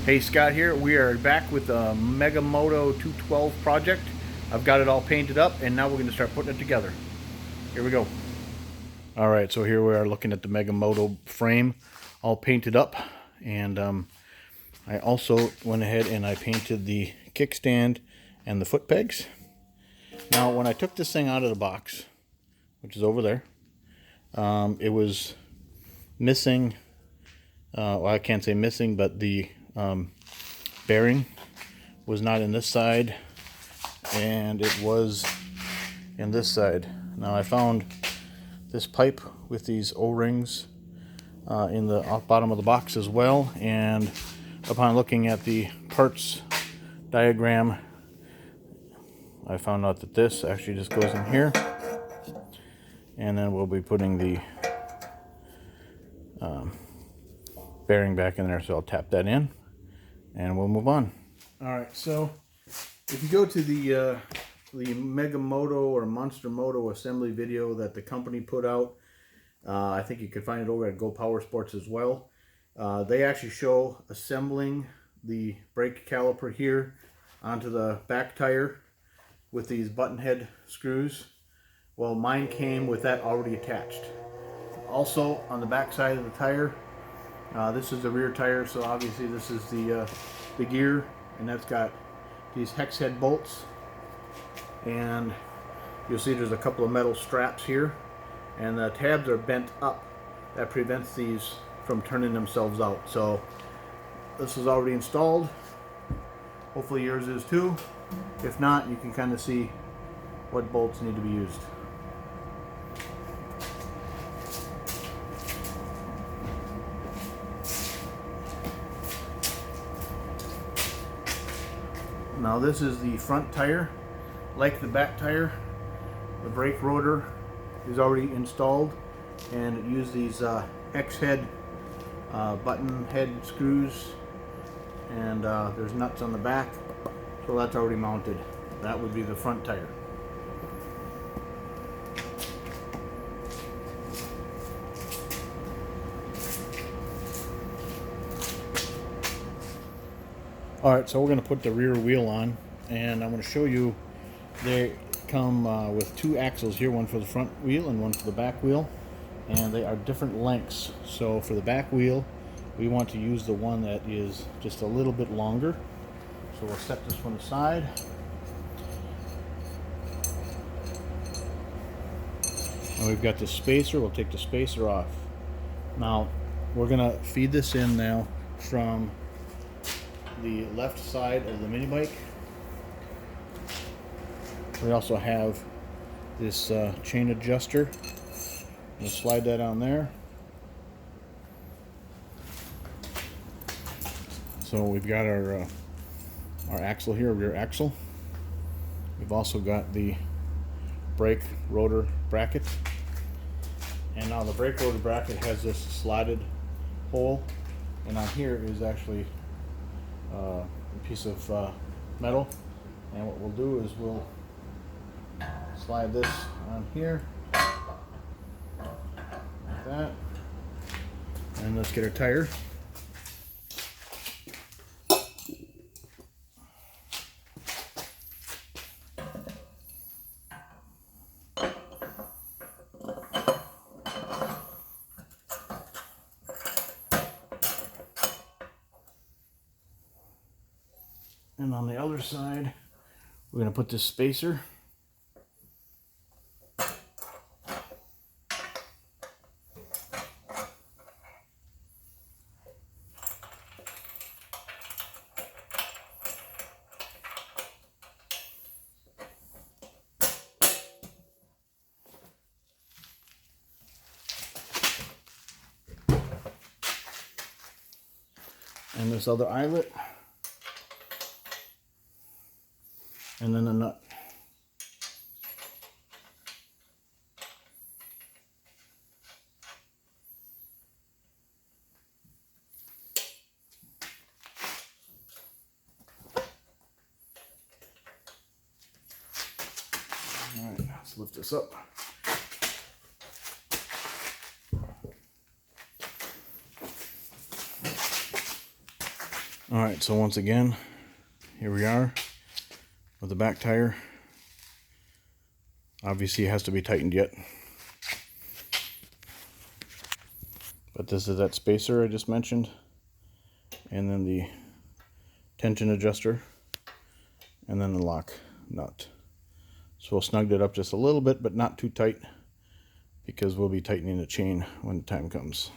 Hey, Scott here. We are back with the Moto 212 project. I've got it all painted up and now we're going to start putting it together. Here we go. Alright, so here we are looking at the Moto frame all painted up, and I also went ahead and I painted the kickstand and the foot pegs. Now when I took this thing out of the box, which is over there, it was missing, well, I can't say missing, but the bearing was not in this side and it was in this side. Now I found this pipe with these O-rings in the bottom of the box as well, and upon looking at the parts diagram I found out that this actually just goes in here, and then we'll be putting the bearing back in there, so I'll tap that in and we'll move on. Alright, so if you go to the Mega Moto or Monster Moto assembly video that the company put out, I think you can find it over at Go Power Sports as well. They actually show assembling the brake caliper here onto the back tire with these button head screws. Well, mine came with that already attached. Also on the back side of the tire, this is the rear tire, so obviously this is the gear, and that's got these hex head bolts, and you'll see there's a couple of metal straps here, and the tabs are bent up. That prevents these from turning themselves out. So this is already installed. Hopefully yours is too. If not, you can kind of see what bolts need to be used. Now this is the front tire. Like the back tire, the brake rotor is already installed, and it used these hex head button head screws, and there's nuts on the back, so that's already mounted. That would be the front tire. Alright, so we're going to put the rear wheel on, and I'm going to show you they come with two axles here, one for the front wheel and one for the back wheel, and they are different lengths. So for the back wheel, we want to use the one that is just a little bit longer. So we'll set this one aside. And we've got the spacer. We'll take the spacer off. Now we're going to feed this in now from the left side of the mini bike. We also have this chain adjuster. We'll slide that on there. So we've got our axle here, rear axle. We've also got the brake rotor bracket. And now the brake rotor bracket has this slotted hole, and on here is actually a piece of metal. And what we'll do is we'll slide this on here like that, and let's get our tire. And on the other side, we're going to put this spacer. And this other eyelet, and then a nut. All right, let's lift this up. Alright, so once again, here we are with the back tire. Obviously it has to be tightened yet. But this is that spacer I just mentioned. And then the tension adjuster. And then the lock nut. So we'll snug it up just a little bit, but not too tight, because we'll be tightening the chain when the time comes.